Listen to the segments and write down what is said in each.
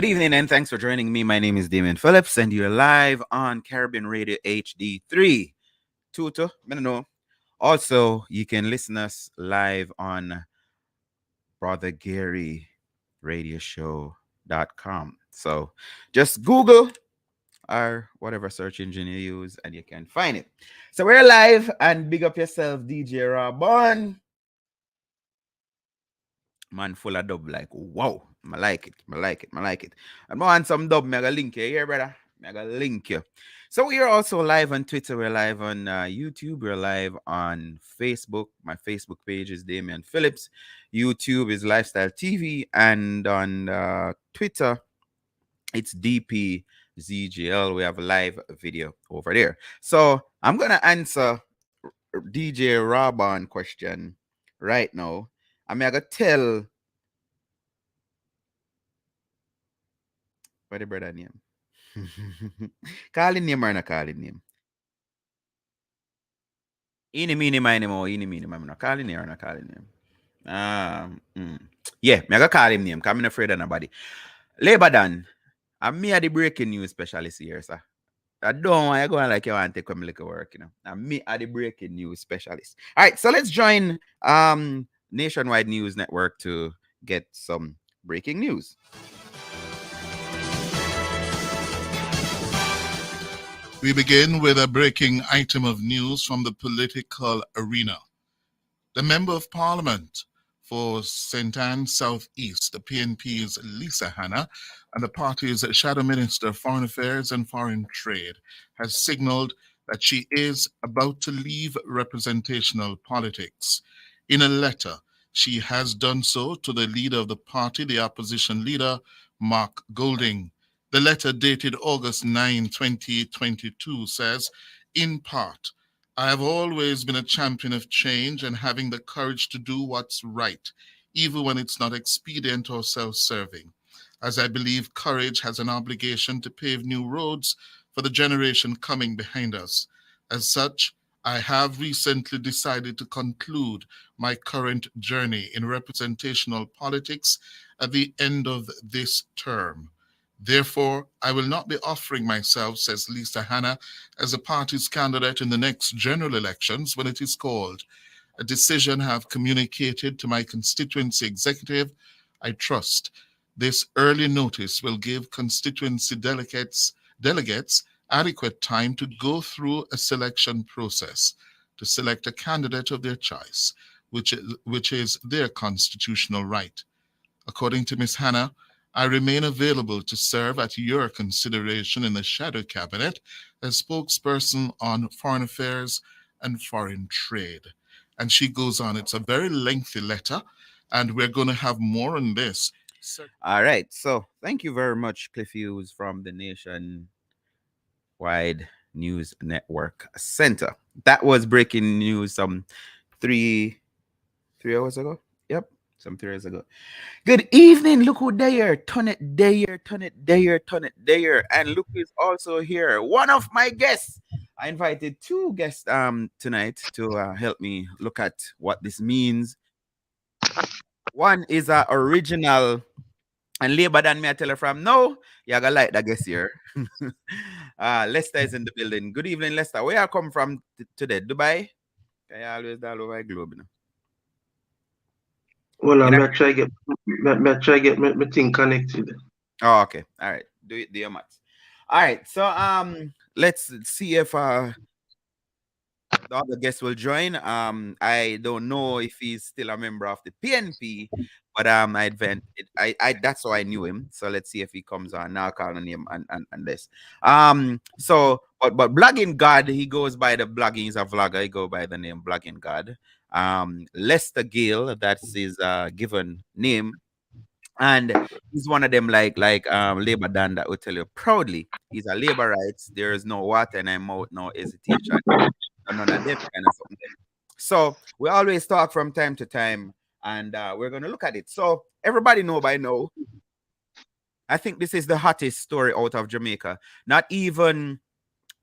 Good evening and thanks for joining me. My name is Damon Phillips and you're live on Caribbean Radio HD3. Tuto, I don't know. Also, you can listen us live on Brother Gary Radio Show.com. So just Google or whatever search engine you use and you can find it. So we're live and big up yourself, DJ Rabon. Man full of dub, like wow. I like it. And more on some dub, me gonna link you here, brother. Me gonna link you. So we are also live on Twitter, we're live on YouTube, we're live on Facebook. My Facebook page is Damian Phillips. YouTube is Lifestyle TV, and on Twitter, it's DPZGL. We have a live video over there. So I'm gonna answer DJ Rabon question right now. I'm gonna tell what the brother name. Calling name or not calling name? Ini mini mine mo, ini mini mine. Not calling name or not calling name. Yeah, me gonna call him name. Cause I'm not afraid of nobody. Labor done. I'm me are the breaking news specialist here, sir. I don't want you going like you want to take come like work, you know. And me are the breaking news specialist. All right, so let's join Nationwide News Network to get some breaking news. We begin with a breaking item of news from the political arena. The Member of Parliament for St. Anne South East, the PNP's Lisa Hanna, and the party's Shadow Minister of Foreign Affairs and Foreign Trade, has signalled that she is about to leave representational politics. In a letter, she has done so to the leader of the party, the opposition leader, Mark Golding. The letter dated August 9, 2022 says, in part, I have always been a champion of change and having the courage to do what's right, even when it's not expedient or self serving, as I believe courage has an obligation to pave new roads for the generation coming behind us. As such, I have recently decided to conclude my current journey in representational politics at the end of this term. Therefore, I will not be offering myself, says Lisa Hanna, as a party's candidate in the next general elections when it is called. A decision I have communicated to my constituency executive. I trust this early notice will give constituency delegates adequate time to go through a selection process to select a candidate of their choice, which is their constitutional right. According to Ms. Hanna, I remain available to serve at your consideration in the shadow cabinet as spokesperson on foreign affairs and foreign trade. And she goes on, it's a very lengthy letter, and we're going to have more on this. All right, so thank you very much, Cliff Hughes from the Nationwide News Network Center. That was breaking news some three 3 hours ago. Yep, some 3 hours ago. Good evening. Look who there. Turn it there, turn it there, turn it there. And look who's also here. One of my guests. I invited two guests tonight to help me look at what this means. One is a original and labor than me. I tell her from no, you gotta like that guest here. Lester is in the building. Good evening, Lester. Where you come from today? Dubai? I always all over the globe. You know? Well, You know? me try get me thing connected. Oh, okay. All right. Do your maths. All right. So let's see if the other guest will join. I don't know if he's still a member of the PNP, but I that's how I knew him. So let's see if he comes on. Now I'll call on him and this. So but blogging God, he goes by the blogging, he's a vlogger, he go by the name Blogging God. Lester Gale, that's his given name. And he's one of them like labor Dan that will tell you proudly he's a labor rights. There is no water in my mouth, no hesitation, none of them kind of something. So we always talk from time to time, and we're gonna look at it. So everybody know by now. I think this is the hottest story out of Jamaica. Not even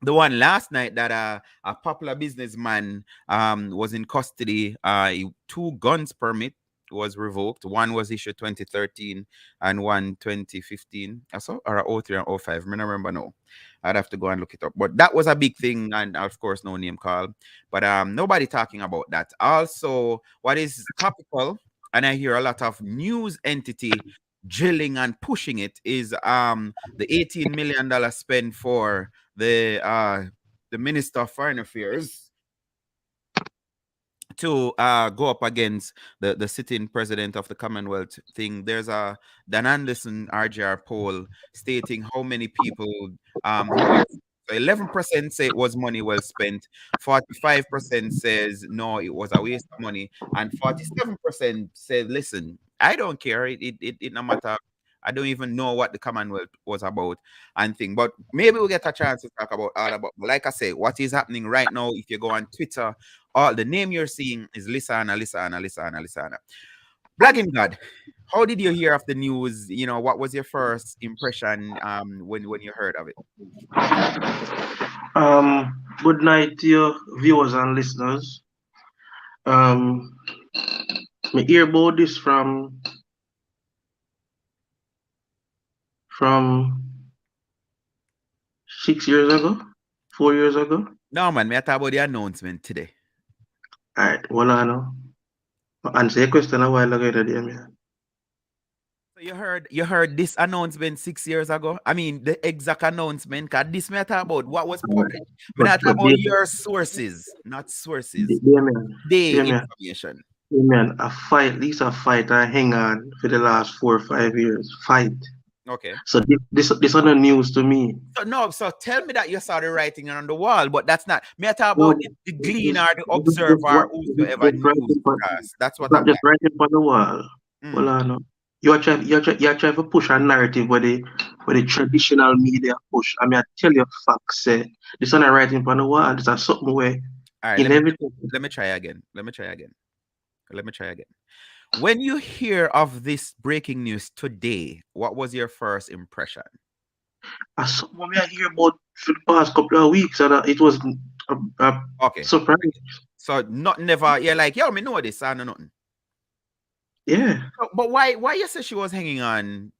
the one last night that a popular businessman was in custody. Two guns permit was revoked. One was issued 2013 and one 2015. I saw or oh 03 and oh 05. I don't remember now. I'd have to go and look it up. But that was a big thing, and of course, no name call. But nobody talking about that. Also, what is topical, and I hear a lot of news entity drilling and pushing it is the $18 million spent for the Minister of Foreign Affairs to go up against the sitting president of the Commonwealth thing. There's a Dan Anderson RGR poll stating how many people how they so 11% say it was money well spent, 45% says no, it was a waste of money, and 47% said, listen, I don't care. It no matter. I don't even know what the Commonwealth was about and thing. But maybe we'll get a chance to talk about all about. But like I say, what is happening right now, if you go on Twitter, all the name you're seeing is Lisa Hanna, Lisa Hanna, Lisa Hanna, Lisa Hanna. Blagging God, how did you hear of the news? You know, what was your first impression when you heard of it? Good night to your viewers and listeners. Um, me hear about this from 6 years ago, 4 years ago. No, man, me I talk about the announcement today. All right, well, I know. Answer your question a while ago, there, man. So you heard this announcement 6 years ago? I mean the exact announcement, cause this me I talk about what was All right. published. Me not talk But about your sources, not sources. Damien, The Damien, information. Damien, a fight, at least a fight, I hang on for the last 4 or 5 years. Fight. Okay. So this on the news to me. So no, so tell me that you saw the writing on the wall, but that's not me. I talk No, about the gleaner, the just observer, what whosoever just news writing on, broadcast. That's what I'm just like. writing on the wall. Well, Mm. I know. You're trying to push a narrative where the traditional media push. I mean, I tell you facts. This on the writing on the wall. This is something where All right, in everything. let me try again. Let me try again. Let me try again. When you hear of this breaking news today, what was your first impression? As something I hear about for the past couple of weeks, and it was a Okay. surprise. So not never, you're like, yo, me know this, I know nothing. Yeah, But why you say she was hanging on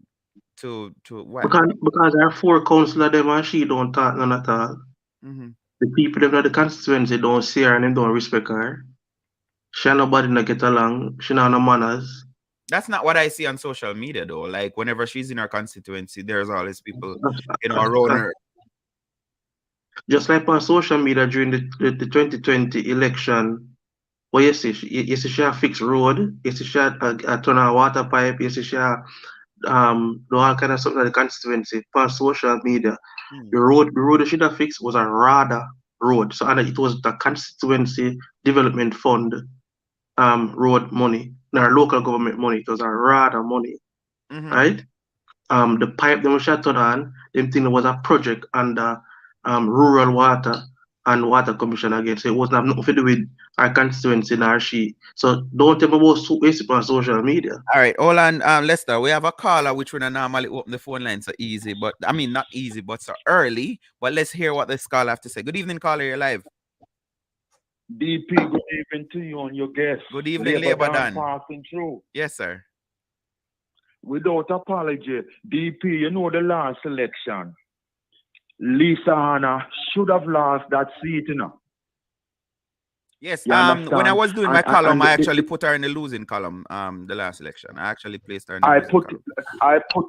to what? because our four councillor them and she don't talk none at all. Mm-hmm. The people them in the constituency don't see her and them don't respect her. She and nobody not get along. She not no manners. That's not what I see on social media though. Like whenever she's in her constituency, there's always people, As- around as- her. Just like on social media during the 2020 election, where you see she a fix road, you see she a turn on water pipe, you see she a do all kind of stuff in the constituency on social media. Mm. The road that she have fixed was a RADA road. So and it was the constituency development fund road money, not local government money. It was a RADA money, Mm-hmm. right? The pipe them shut on, them thing was a project under rural water and water commission again. So it wasn't have nothing to do with our constituency nor she. So don't tell me about waste on social media. All right, hold on, Lester. We have a caller which we don't normally open the phone line so easy, but I mean not easy, but so early. But let's hear what this caller have to say. Good evening, caller. You're live. DP, good evening to you and your guests. Good evening, Labor Dan. Passing through. Yes, sir. Without apology, DP, you know the last election, Lisa Hanna should have lost that seat, you know. Yes. You When I understand? was doing my And column, I the- actually put her in the losing column. The last election, I actually placed her in the I losing put column.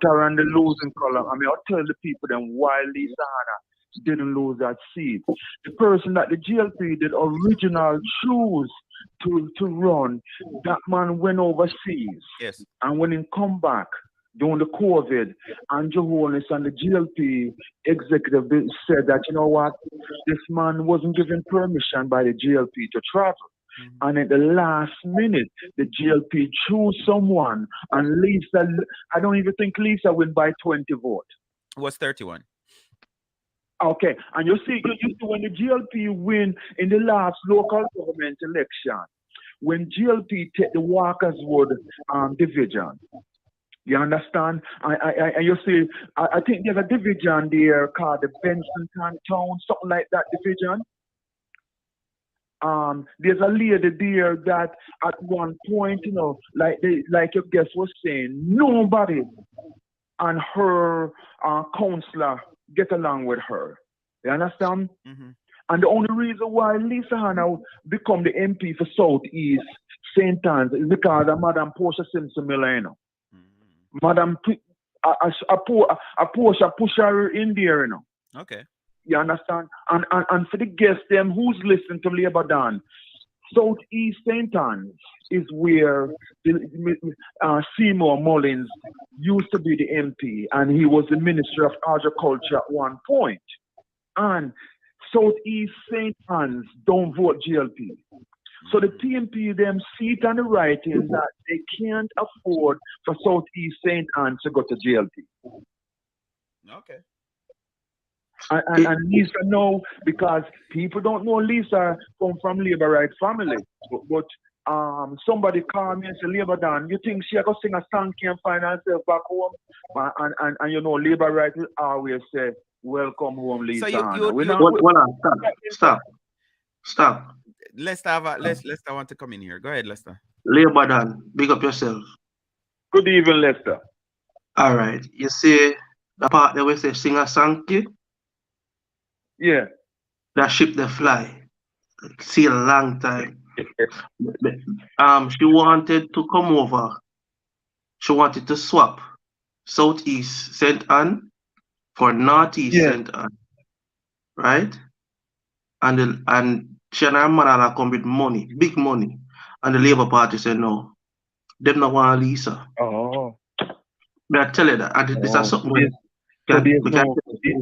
her on the losing column. I mean, I'll tell the people then why Lisa Hanna didn't lose that seat. The person that the GLP did original choose to run, that man went overseas. Yes. And when he come back during the COVID, Andrew Holness and the GLP executive said that, you know what, this man wasn't given permission by the GLP to travel. Mm-hmm. And at the last minute, the GLP chose someone, and Lisa, I don't even think Lisa win by 20 votes. It was 31. Okay, and you see when the GLP win in the last local government election, when GLP take the Walkerswood division, you understand? And you see, I think there's a division there called the Benson Town, something like that division. There's a lady there that at one point, you know, like your guest was saying, nobody and her counselor get along with her. You understand? Mm-hmm. And the only reason why Lisa Hanna become the MP for Southeast St. Anne's is because of Madam Portia Simpson Milano. Mm-hmm. Madam Portia push her in there, you know. Okay. You understand? And for the guests them who's listening to Labor Dan, Southeast St. Anne's is where Seymour Mullins used to be the MP, and he was the Minister of Agriculture at one point. And Southeast St. Anne's don't vote GLP. So the PNP them see it on the writing that they can't afford for Southeast St. Anne's to go to GLP. Okay. And Lisa know, because people don't know Lisa come from Labour Right family. But somebody called me and said, Labor Dan, you think she go sing a song and find herself back home? And you know, Labour Right will always say, welcome home, Lisa. So you Hold on, stop. Lester want to come in here. Go ahead, Lester. Labor Dan, big up yourself. Good evening, Lester. All right. You see the part that we say sing a song kid? Yeah. That ship they fly. See a long time. She wanted to come over. She wanted to swap Southeast St. Anne for Northeast Yeah. St. Anne, right? And she and her mother come with money, big money. And the Labour Party said no. Them not want Lisa. Oh. May I tell you that? And this is Oh. something So there's we can no,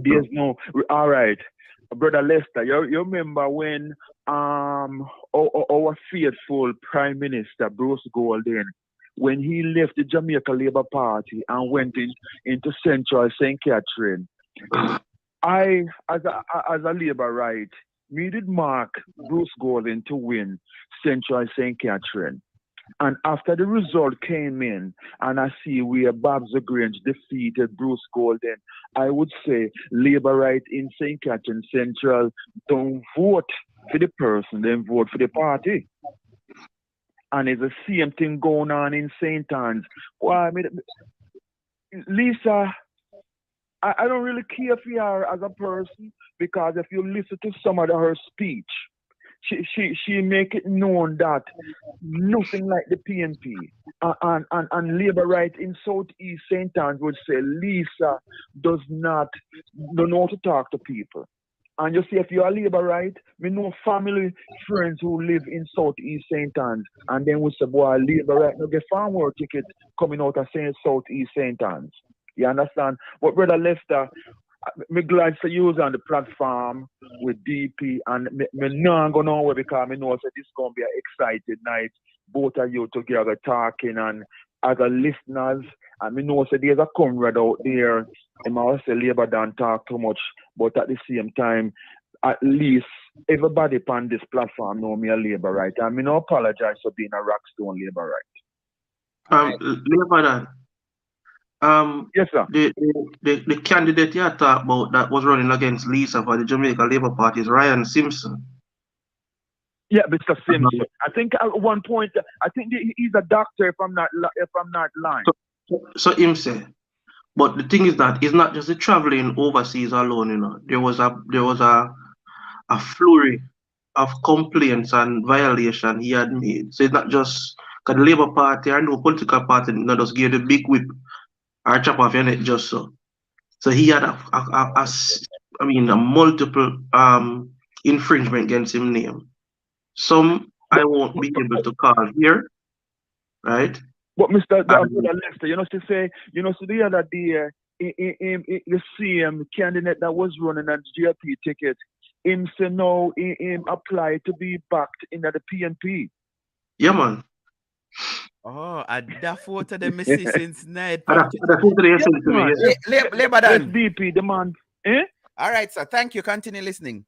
there's no. All right, brother Lester. You remember when our faithful Prime Minister Bruce Golden, when he left the Jamaica Labour Party and went into Central St. Catherine. I, as a Labour right, me did mark Bruce Golden to win Central St. Catherine. And after the result came in, and I see where Babs Grange defeated Bruce Golden, I would say Labour right in St. Catherine Central don't vote for the person, they vote for the party. And it's the same thing going on in St. Anne's. Why, Lisa, I don't really care for her as a person because if you listen to some of her speech, she make it known that nothing like the PNP and Labour right in Southeast St. Anne's would say Lisa does not don't know how to talk to people. And you see, if you're a Labour right, we know family, friends who live in Southeast St. Anne's, and then we say, boy, Labour right, no get farm work ticket coming out of Saint Southeast St. Anne's. You understand? But Brother Lester, me glad to use on the platform with DP and me not go nowhere because me know that this gonna be an excited night. Both of you together talking and as a listeners, and me know that there's a comrade out there. And I always say Labour don't talk too much, but at the same time, at least everybody on this platform know me a Labour right. And me no apologize for being a rockstone Labour right. Labour that. Yes, sir. The candidate you talk about that was running against Lisa for the Jamaica Labour Party is Ryan Simpson. Yeah, Mr. Simpson. I think at one point, I think he's a doctor. If I'm not lying. So him say. But the thing is that it's not just the traveling overseas alone, you know. There was a flurry of complaints and violation he had made. So it's not just because the Labour Party or no political party not just give the big whip or chop off your neck just so. So he had a multiple infringement against him name. Some I won't be able to call here, right? But Mr. And Lester, so the other day, the same candidate that was running a GLP ticket, him say no, him apply to be backed in the PNP. yeah, man. Oh, I that photo them see since night. That's what they Yes, said to me. man. Yeah. Labor Yes, done. DP, the man. Eh? All right, sir. Thank you. Continue listening.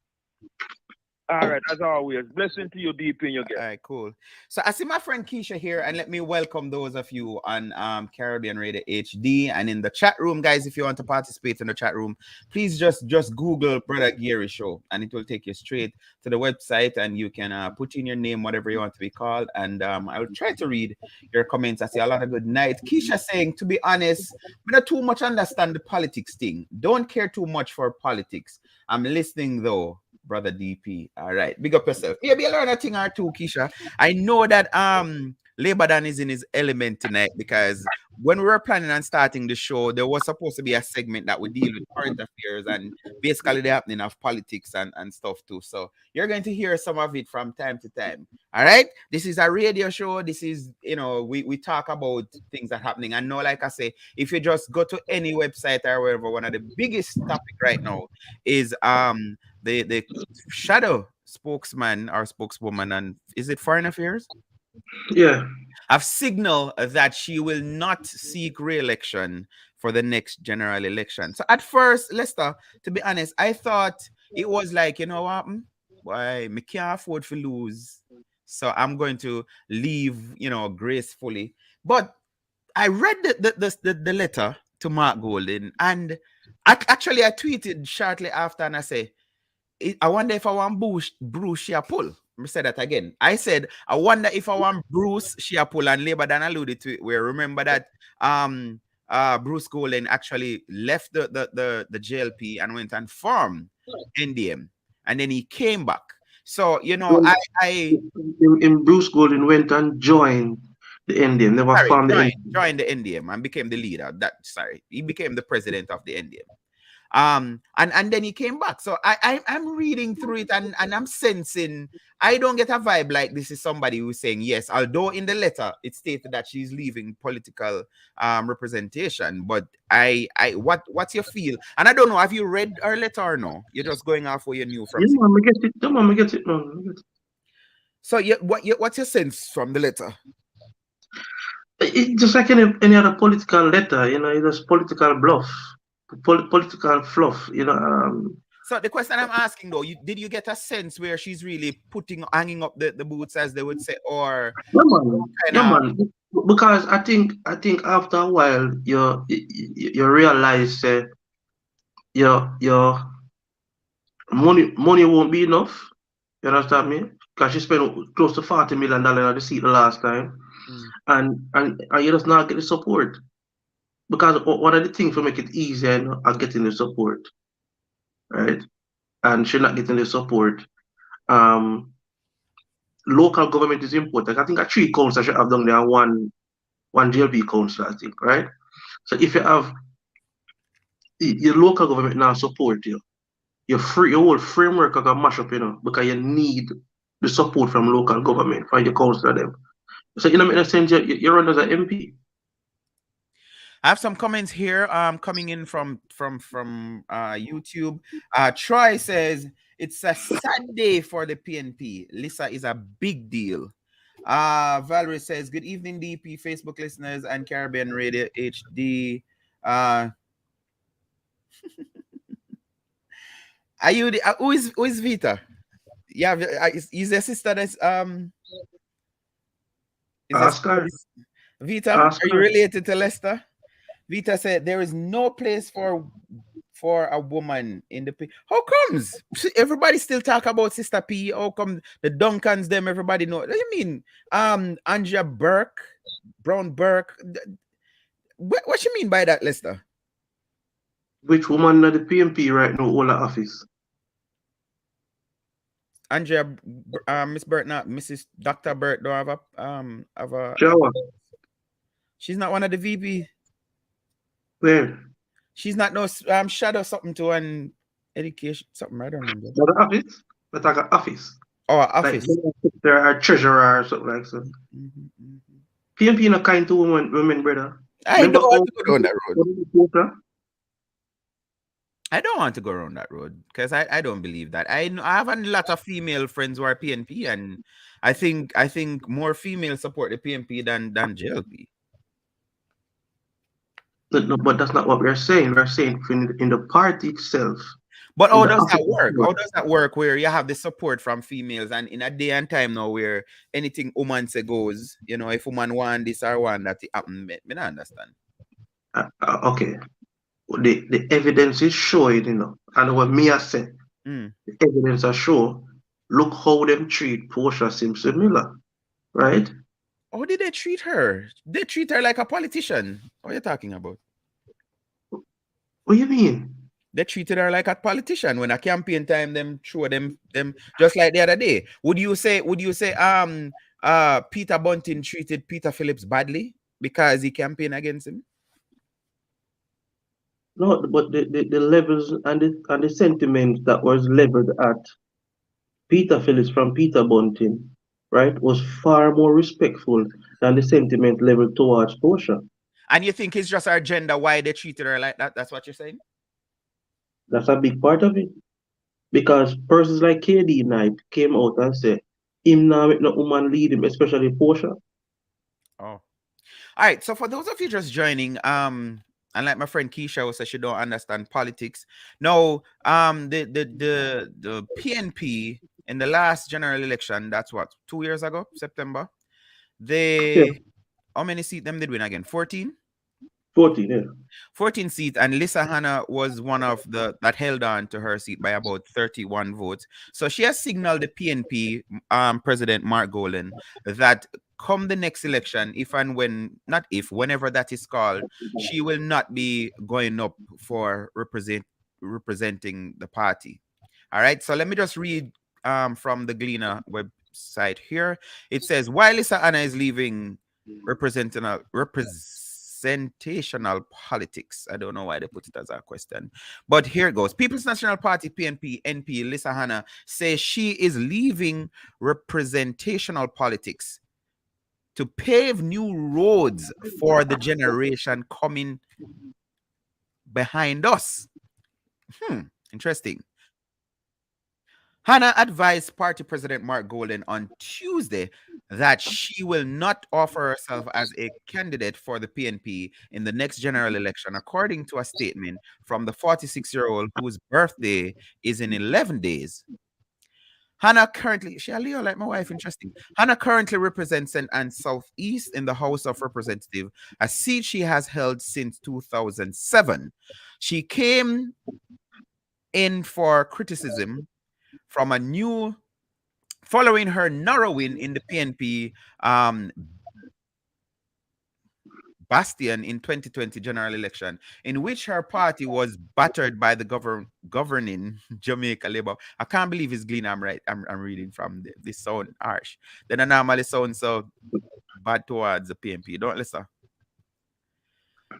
All right, as always. Blessing to you, DP, and your All guest. right, cool. So I see my friend Keisha here, and let me welcome those of you on Caribbean Radio HD and in the chat room, guys. If you want to participate in the chat room, please just Google Brother Gary Show, and it will take you straight to the website, and you can put in your name, whatever you want to be called, and I will try to read your comments. I see a lot of good night. Keisha saying, to be honest, I don't too much understand the politics thing. Don't care too much for politics. I'm listening though. Brother DP. All right. Big up yourself. Maybe you learn a thing or two, Keisha. I know that Labour is in his element tonight because when we were planning on starting the show, there was supposed to be a segment that would deal with current affairs and basically the happening of politics and stuff too. So you're going to hear some of it from time to time. All right. This is a radio show. This is, we talk about things that are happening. And no, like I say, if you just go to any website or wherever, one of the biggest topic right now is the shadow spokesman or spokeswoman, and is it foreign affairs? Yeah. Have signaled that she will not seek re-election for the next general election. So at first, Lester, to be honest, I thought it was like, you know what, why me can't afford to lose, so I'm going to leave, gracefully. But I read the letter to Mark Golden, and I tweeted shortly after, and I say, I wonder if I want Bruce she pull. Let me say that again. I said, I wonder if I want Bruce she pull, and Labour Dan alluded to it. Where remember that Bruce Golden actually left the JLP and went and formed NDM, and then he came back. So you know, I in Bruce Golden went and joined the NDM, never sorry, formed the NDM. joined the NDM and became the leader. He became the president of the NDM. And then he came back. So I'm reading through it, and I'm sensing, I don't get a vibe like this is somebody who's saying yes, although in the letter it stated that she's leaving political representation. But what's your feel? And I don't know, have you read her letter or no? You're just going off what you knew from Yeah, man, me get it. Come on, me get it. No, me get it. So what's your sense from the letter? Just like any other political letter, it's just political bluff, political fluff, So the question I'm asking though, did you get a sense where she's really hanging up the boots, as they would say, or Yeah, man. kind Yeah, of? man. Because I think after a while you realize your money won't be enough. You understand me? Because she spent close to $40 million on the seat the last time, and you just not get the support. Because one of the things to make it easier are getting the support, right? And she not getting the support. Local government is important. I think 3 councils should have done there, one JLP council, I think, right? So if you have your local government now support you, your whole framework are gonna mash up, because you need the support from local government for your council them. So in a sense, you run as an MP. I have some comments here coming in from YouTube. Troy says it's a sad day for the PNP. Lisa is a big deal. Valerie says, good evening, DP, Facebook listeners, and Caribbean Radio HD. Are you who is Vita? Yeah, is their sister that's Oscar. Vita? Oscar. Are you related to Lester? Vita said there is no place for a woman in the P. How comes everybody still talk about Sister P? How come the Duncans them everybody know? What do you mean? Andrea Burke, Brown Burke. What you mean by that, Lester? Which woman at the PNP right now hold the office? Andrea, Miss Burke, not Mrs. Dr. Burke, don't have a Shower. She's not one of the VP. Where? She's not no shadow something to an education something. I don't remember. No, the office. But like an office. Oh, office. Like there are treasurer or something like that. PNP not kind to women, brother. I don't want to go down that road. I don't want to go around that road because I don't believe that. I have a lot of female friends who are PNP, and I think more females support the PNP than JLP. No, but that's not what we're saying. We're saying in the party itself. But how does that work? How does that work where you have the support from females, and in a day and time now where anything woman say goes, if woman want this or want that, it happen, me not understand. Okay. The evidence is showing, and what Mia said, the evidence are show. Look how them treat Portia Simpson Miller, right? How did they treat her? They treat her like a politician. What are you talking about? What do you mean? They treated her like a politician when a campaign time them show them just like the other day. Would you say Peter Bunting treated Peter Phillips badly because he campaigned against him? No, but the levels and the sentiment that was leveled at Peter Phillips from Peter Bunting, right, was far more respectful than the sentiment leveled towards Portia. And you think it's just her gender why they treated her like that? That's what you're saying? That's a big part of it. Because persons like KD Knight came out and said, him now with no woman lead him, especially Portia. Oh. All right. So for those of you just joining, and like my friend Keisha was said, she don't understand politics. No, the PNP in the last general election, that's what, 2 years ago, September. How many seats them did win again? 14? 14, yeah. 14 seats, and Lisa Hanna was one of that held on to her seat by about 31 votes. So she has signaled the PNP President Mark Golden that come the next election, whenever that is called, she will not be going up for representing the party. All right, so let me just read from the Gleaner website here. It says, while Lisa Hanna is leaving representational politics. I don't know why they put it as a question, but here it goes. People's National Party PNP NP Lisa Hanna says she is leaving representational politics to pave new roads for the generation coming behind us. Interesting. Hanna advised party president Mark Golden on Tuesday that she will not offer herself as a candidate for the PNP in the next general election, according to a statement from the 46-year-old whose birthday is in 11 days. Hannah currently, she a Leo like my wife, interesting. Hannah currently represents St. Anne Southeast in the House of Representatives, a seat she has held since 2007. She came in for criticism from a new, following her narrow win in the PNP bastion in 2020 general election, in which her party was battered by the governing Jamaica Labour. I can't believe it's Glean. I'm right. I'm reading from this sound harsh. Then I normally sound so bad towards the PNP. Don't listen.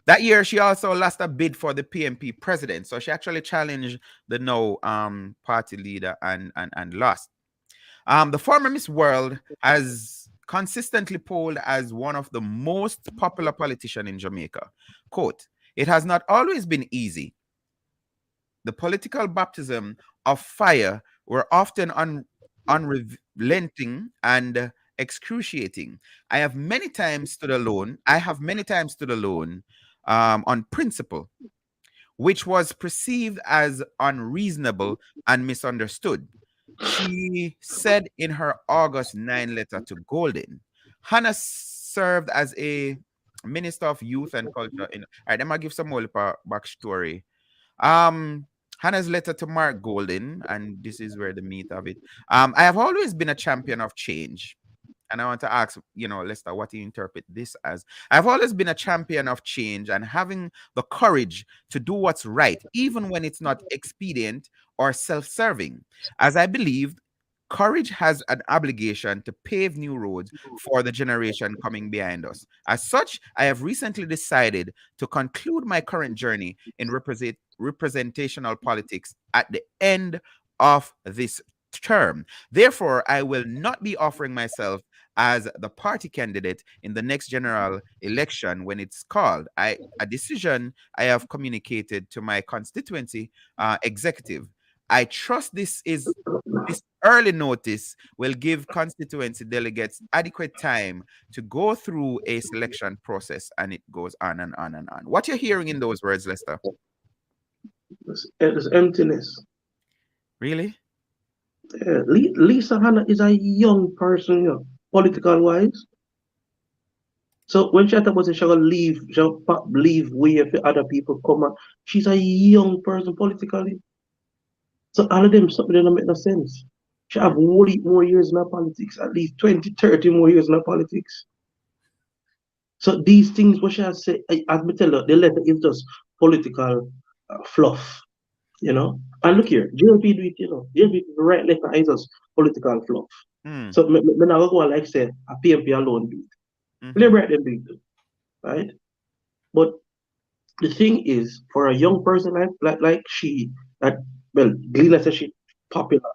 That year, she also lost a bid for the PNP president. So she actually challenged the now party leader and lost. The former Miss World has consistently polled as one of the most popular politicians in Jamaica. Quote, it has not always been easy. The political baptism of fire were often unrelenting and excruciating. I have many times stood alone on principle, which was perceived as unreasonable and misunderstood. She said in her August 9 letter to Golden. Hannah served as a Minister of Youth and Culture. All right, I'm gonna give some more backstory. Hannah's letter to Mark Golden, and this is where the meat of it. I have always been a champion of change. And I want to ask, Lester, what do you interpret this as? I've always been a champion of change and having the courage to do what's right, even when it's not expedient or self-serving. As I believe, courage has an obligation to pave new roads for the generation coming behind us. As such, I have recently decided to conclude my current journey in representational politics at the end of this term. Therefore, I will not be offering myself as the party candidate in the next general election when it's called. A decision I have communicated to my constituency executive. I trust this early notice will give constituency delegates adequate time to go through a selection process, and it goes on and on and on. What you're hearing in those words, Lester? It's emptiness. Really? Lisa Hanna is a young person, political wise. So when she talk about she'll leave way for other people come on, she's a young person politically. So all of them something that don't make no sense. She have more years in her politics, at least 20, 30 more years in her politics. So these things what she has said, as me tell her, the letter is just political fluff. And look here, JLP do it, JLP write letter is just political fluff. So me not go like say a PMP alone do it. Labour them do it, right? But the thing is, for a young person like she, Gleena says she popular.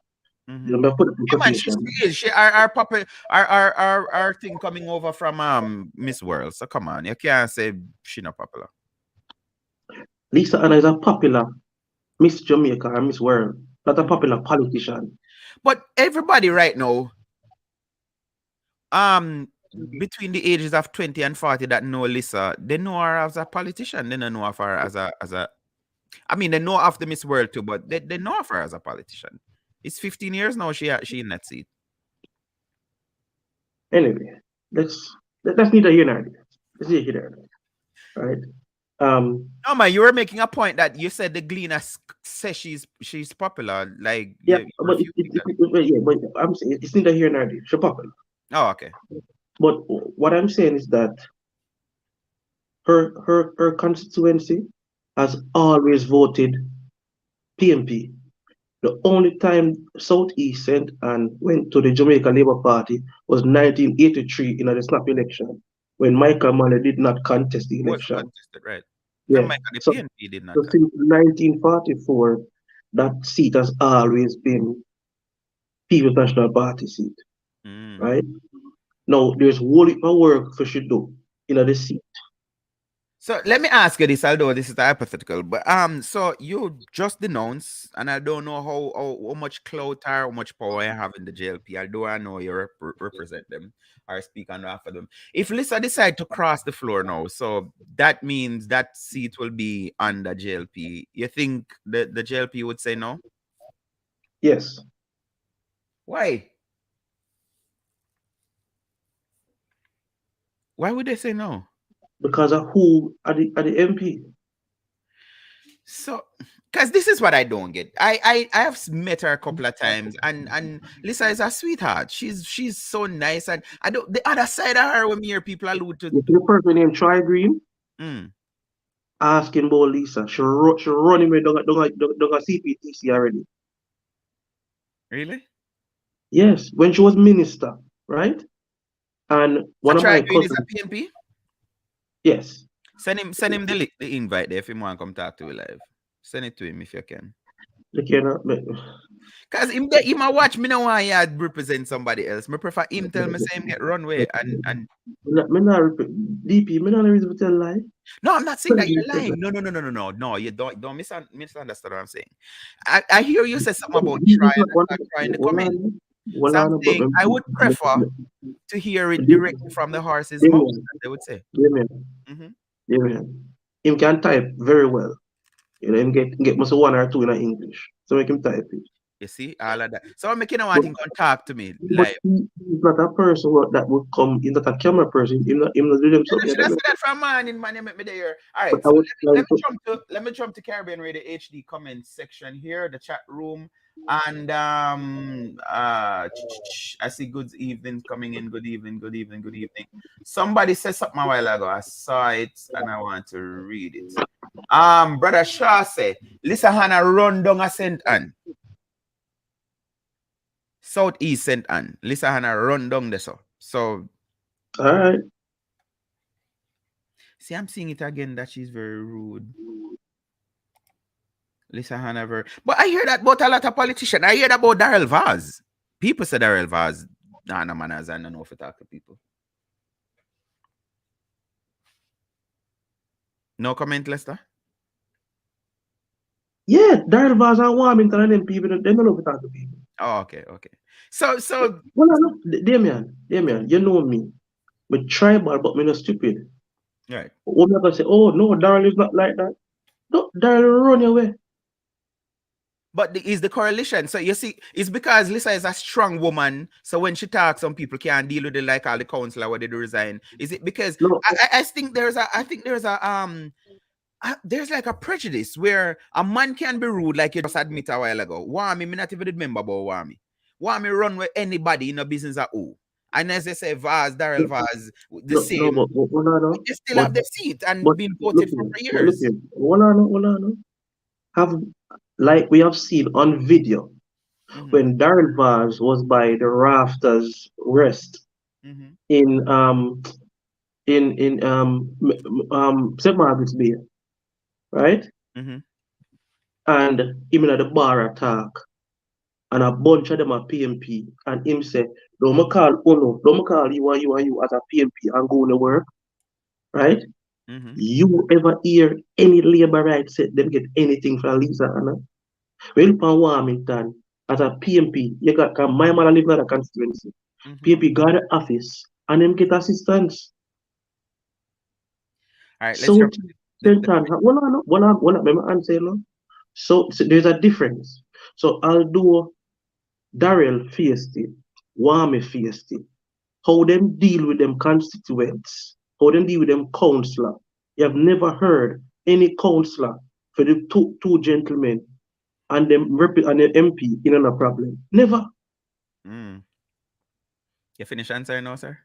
Put it in quotation. She our thing coming over from Miss World. So come on, you can't say she not popular. Lisa Hanna is a popular Miss Jamaica and Miss World, not a popular politician. But everybody right now, between the ages of 20 and 40 that know Lisa, they know her as a politician. They don't know of her as a I mean, they know of the Miss World too, but they know of her as a politician. It's 15 years now she in that seat. Anyway, that's neither here nor there. Let's see here, right? No, man, you were making a point that you said the Gleaner says she's popular. Like but I'm saying it's neither here nor there. She's popular. Oh, okay. But what I'm saying is that her constituency has always voted PNP. The only time Southeast St. Ann went to the Jamaica Labour Party was 1983 in a snap election when Michael Manley did not contest the Was election. contested, right? Yeah. And Mike the So, PNP did not so contest. since 1944, that seat has always been People's National Party seat, Mm. right? Now there's whole heap of work for should do in the seat. So let me ask you this, although this is hypothetical, but so you just denounce, and I don't know how much clout or how much power you have in the JLP, although I know you represent them or speak on behalf of them. If Lisa decide to cross the floor now, so that means that seat will be under JLP. You think the JLP would say no? Yes, Why? Why would they say no? because of who are the MP. So, because this is what I don't get. I have met her a couple of times, and Lisa is a sweetheart. She's so nice, and I don't the other side of her when me hear people allude to. You see the person named Troy Green Mm, asking about Lisa. She run him down a CPTC already. really? Yes, when she was minister, right? And So one of try my green is a cousins, PNP. yes, Send him the invite there if he want to come talk to you live. Send it to him if you can. look here, Cause he might watch me no want you represent somebody else. Me prefer him tell me say him get runway and me not DP, me not reason to tell lie. no, I'm not saying that you're lying. No. You don't misunderstand what I'm saying. I hear you say something about try in the comment. Something I would prefer to hear it directly from the horse's mouth, Damien, as they would say. Damien, Hmm. Damien. Him can type very well. You know, him get must one or two in English. So make him type it. You see, all of that. So I'm making a want But, him to talk to me but live. he's not a person that would come, he's not a camera person. Him not do them You know, something. should I say that from morning, man? You make me there. All But right, I so would let like me to, jump to Caribbean Radio HD comment section here, the chat room, and I see good evening coming in. Good evening, good evening, good evening. Somebody said something a while ago. I saw it and I want to read it. Brother Shaw say, Lisa Hanna run down a St. Anne. Southeast St. Anne. Lisa Hanna run down there. So all right. see, I'm seeing it again that she's very rude. Lisa Hanover. But I hear that about a lot of politicians. I hear that about Daryl Vaz. People say Daryl Vaz, nah, no manners, I don't know if to talk to people. No comment, Lester? Yeah, Daryl Vaz and Warmington and them people, they don't love to talk to people. Oh, okay. So Well, Damien, you know me. Me tribal, but me not stupid. right. What am I gonna say? Oh no, Daryl is not like that. No, Daryl run away. But is the correlation. So you see, it's because Lisa is a strong woman. So when she talks, some people can't deal with it like all the councillor where they do resign. Is it because No, I think there's like a prejudice where a man can be rude, like you just admit a while ago. Wami, me not even remember about Wami. Wami run with anybody in a business at all. And as they say, Vaz, Daryl Vaz, the no, same. but But they still but have the seat and but been look voted for here, years. hold on. Have like we have seen on video Mm-hmm, when Daryl Vaz was by the rafters rest mm-hmm, in St. Margaret's Bay, right? mm-hmm. And him in the bar attack, and a bunch of them are PMP, and him say, don't me call you and you as a PMP and go to work, right? Mm-hmm. You ever hear any labor rights say them get anything from Lisa Hanna? Well, upon Warmington, as a PMP, you got my mother live in a constituency. Mm-hmm. PMP got the office and them get assistance. All right, let's So jump. St. Let me answer no. So there's a difference. So although Daryl faced it, Wami faced it, how them deal with them constituents, how them deal with them councillor. You have never heard any councillor for the two gentlemen and and the MP in a problem. Never. Mm. You finish answering now, sir?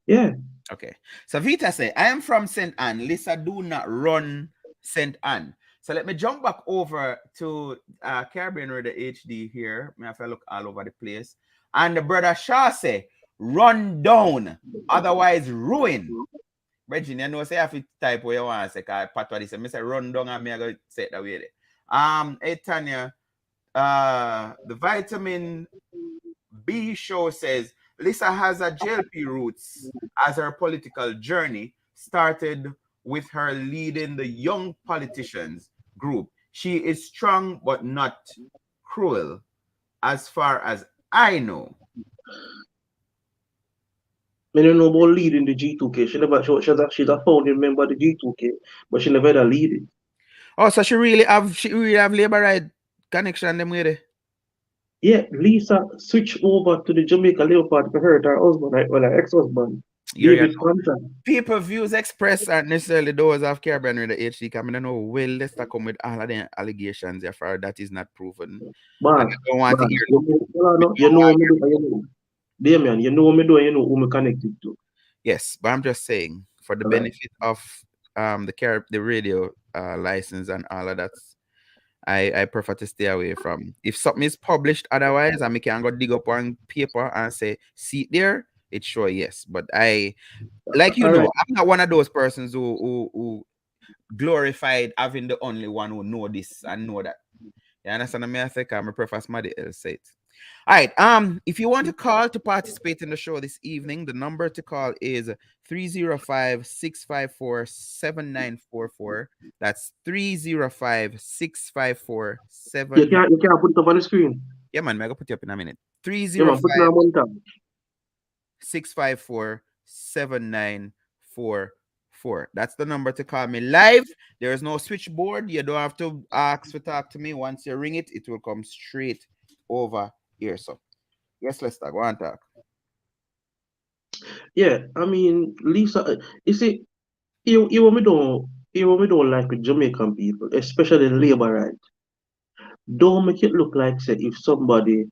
Yeah. Okay. So Vita say, I am from St. Anne. Lisa do not run St. Anne. So let me jump back over to Caribbean Radio HD here. Me have to look all over the place. And the brother Shaw say, run down, otherwise ruin. Reggie, you know, say I have to type where you want to say, because Patwa this, I say run down and me I go say it that way there. Hey Tanya, the vitamin B show says Lisa has a JLP roots as her political journey started with her leading the young politicians group. She is strong but not cruel, as far as I know. I don't know about leading the G2K. She's a founding member of the G2K, but she never had a lead it. Oh, so she really have labor right connection them with it. Yeah, Lisa switched over to the Jamaica Labour Party to hurt her husband, right? Well, her ex-husband, David Swanson. People views expressed aren't necessarily those of Caribbean with the HD. I don't know. Well, let's come with all of the allegations. Therefore, that is not proven. Man, don't want to hear. You know me do. Damien, you know me do. You know who me connected to. Yes, but I'm just saying for the benefit of the radio license and all of that. I prefer to stay away from. If something is published otherwise, and me can go dig up on paper and say, see it there, it's sure yes. But I'm not one of those persons who glorified having the only one who know this and know that. You understand me? I think I prefer somebody else say it. All right. If you want to call to participate in the show this evening, the number to call is 305-654-7944. That's 305-654-7. You can't put it up on the screen. Yeah, man, I'm gonna put you up in a minute. 305-654-7944. That's the number to call me live. There is no switchboard. You don't have to ask to talk to me. Once you ring it, it will come straight over here. So yes, let's talk. Go on, talk. Yeah, I mean, Lisa, you see, you want me don't like with Jamaican people, especially labor right. Don't make it look like say if somebody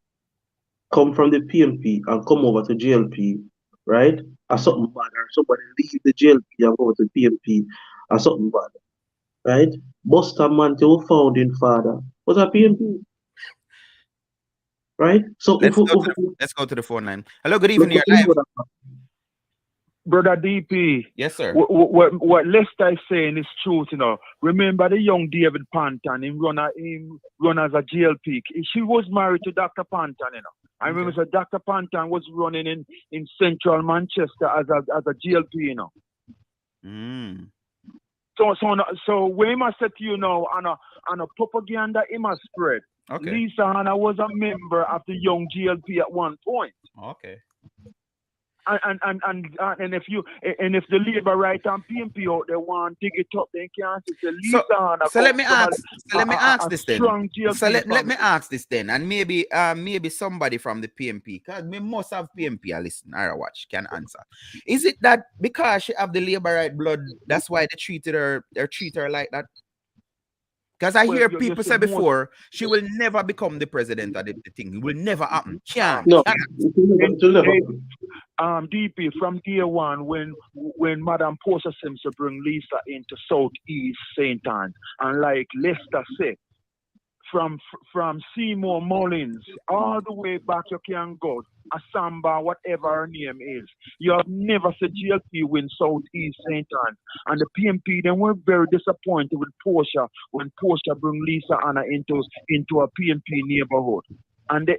come from the PMP and come over to JLP, right? Or something bad, or somebody leave the JLP and go to PMP or something bad, right? Buster Mantle, founding father, was a PMP. Right? So let's go to the phone line. Hello, good evening. You're live. Brother DP. Yes, sir. What Lester is saying is truth, you know. Remember the young David Panton, him run as a GLP. She was married to Dr. Panton, you know. I remember so Dr. Panton was running in central Manchester as a GLP, you know. Mm. So we must say to you now, on a propaganda he must spread. Okay. Lisa Hanna was a member of the young GLP at one point. Okay. And if the Labour right and PMP out there want to dig it up, they can't say Lisa Hanna. So let me ask this then. So let me ask this then, and maybe somebody from the PMP, because we must have PMP a listen or a watch can answer. Is it that because she have the Labour right blood, that's why they treat her like that? Because I hear people say before, she will never become the president of the thing. It will never happen. Can't. No, DP, from day one, when Madam Portia Simpson bring Lisa into Southeast St. Anne, and like Lester said, from Seymour Mullins all the way back, you can go Asamba, whatever her name is. You have never said GLP win Southeast St. Anne. And the PMP, then were very disappointed with Portia when Portia bring Lisa Hanna into a PMP neighborhood. And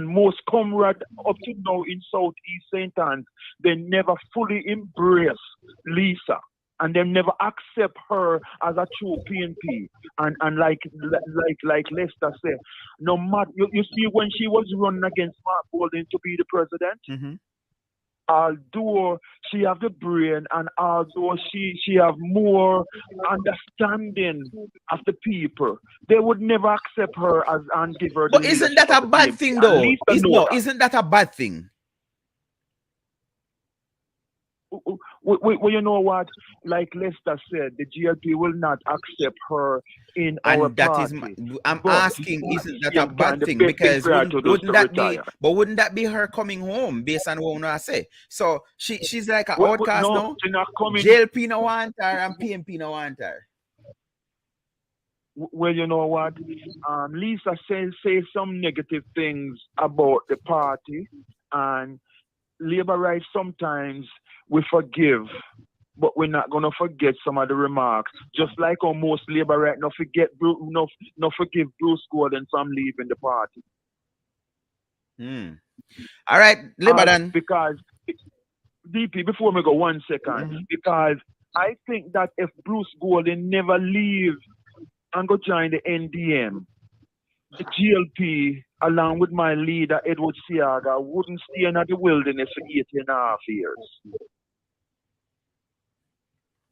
most comrades up to now in Southeast St. Anne, they never fully embrace Lisa. And they never accept her as a true PNP. And like Lester said, no matter you see when she was running against Mark Bolden to be the president, mm-hmm. although she have the brain and although she have more understanding of the people, they would never accept her as and give her. But isn't that a bad thing though? Isn't that a bad thing? Well, you know what? Like Lester said, the GLP will not accept her in our party. I'm asking, isn't that a bad thing? Because wouldn't that be her coming home based on what I say? So she's like an outcast now. She's not coming. JLP no want her and PMP no want her. Well, you know what? Lisa say some negative things about the party, and labor rights sometimes we forgive, but we're not gonna forget some of the remarks. Just like how most labor right no no forgive Bruce Gordon from leaving the party. Hmm. All right, All Lebanon. because DP, before me go 1 second, Mhm. because I think that if Bruce Gordon never leave and go join the NDM, the GLP, along with my leader Edward Siaga, wouldn't stay in the wilderness for 18.5 years.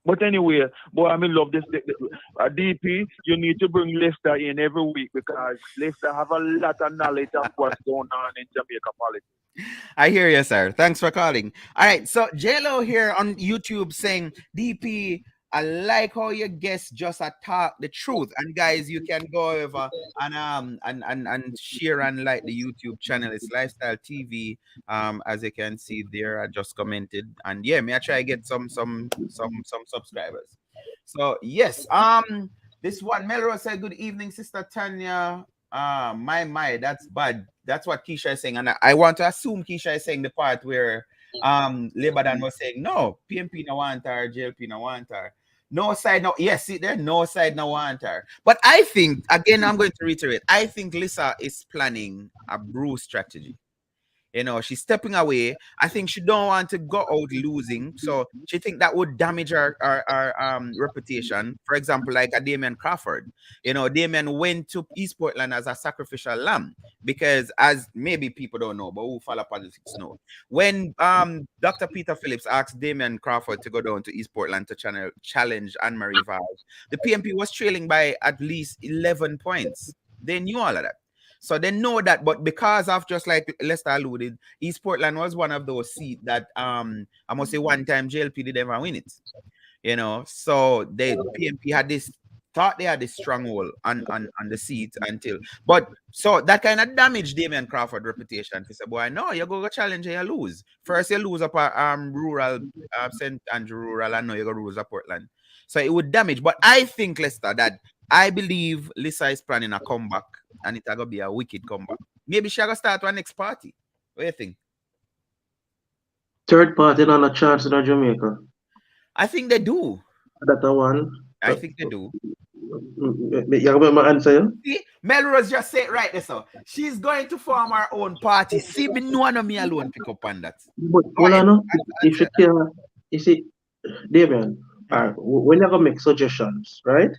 But anyway, boy, I mean, love this. DP, you need to bring Lester in every week because Lester have a lot of knowledge of what's going on in Jamaica politics. I hear you, sir. Thanks for calling. All right, so JLo here on YouTube saying, DP, I like how your guests just talk the truth. And guys, you can go over and share and like the YouTube channel. It's Lifestyle TV. As you can see there, I just commented. And yeah, may I try get some subscribers. So yes, this one Melrose said, good evening, Sister Tanya. My, that's bad. That's what Keisha is saying. And I want to assume Keisha is saying the part where Lebanon was saying, no, PMP no want her, JLP no want her. No side, no, yes, see there, no side, no want her. But I think, again, I'm going to reiterate, I think Lisa is planning a brew strategy. You know, she's stepping away. I think she don't want to go out losing. So she think that would damage her reputation. For example, like a Damian Crawford. You know, Damian went to East Portland as a sacrificial lamb because, as maybe people don't know, but who follow politics know, when Dr. Peter Phillips asked Damian Crawford to go down to East Portland to challenge Anne-Marie Valls, the PMP was trailing by at least 11 points. They knew all of that. So they know that, but because of, just like Lester alluded, East Portland was one of those seats that I must say one time JLP did ever win it. You know, so the PMP had this thought they had this stronghold on the seat until, but so that kind of damaged Damian Crawford reputation. He said, boy, no, you go challenge and you lose. First you lose up at rural St. Andrew rural, and now you go lose at Portland. So it would damage. But I think, Lester, that I believe Lisa is planning a comeback, and it's gonna be a wicked comeback. Maybe she gonna start one next party. What do you think? Third party not a chance in Jamaica. I think they do. That a one. I think they do. You have my answer, yeah? See, Melrose just said right there, so she's going to form her own party. See, me no one of me alone pick up on that. But Go hold ahead. on, no? If she can, you see, Damian, we never make suggestions, right?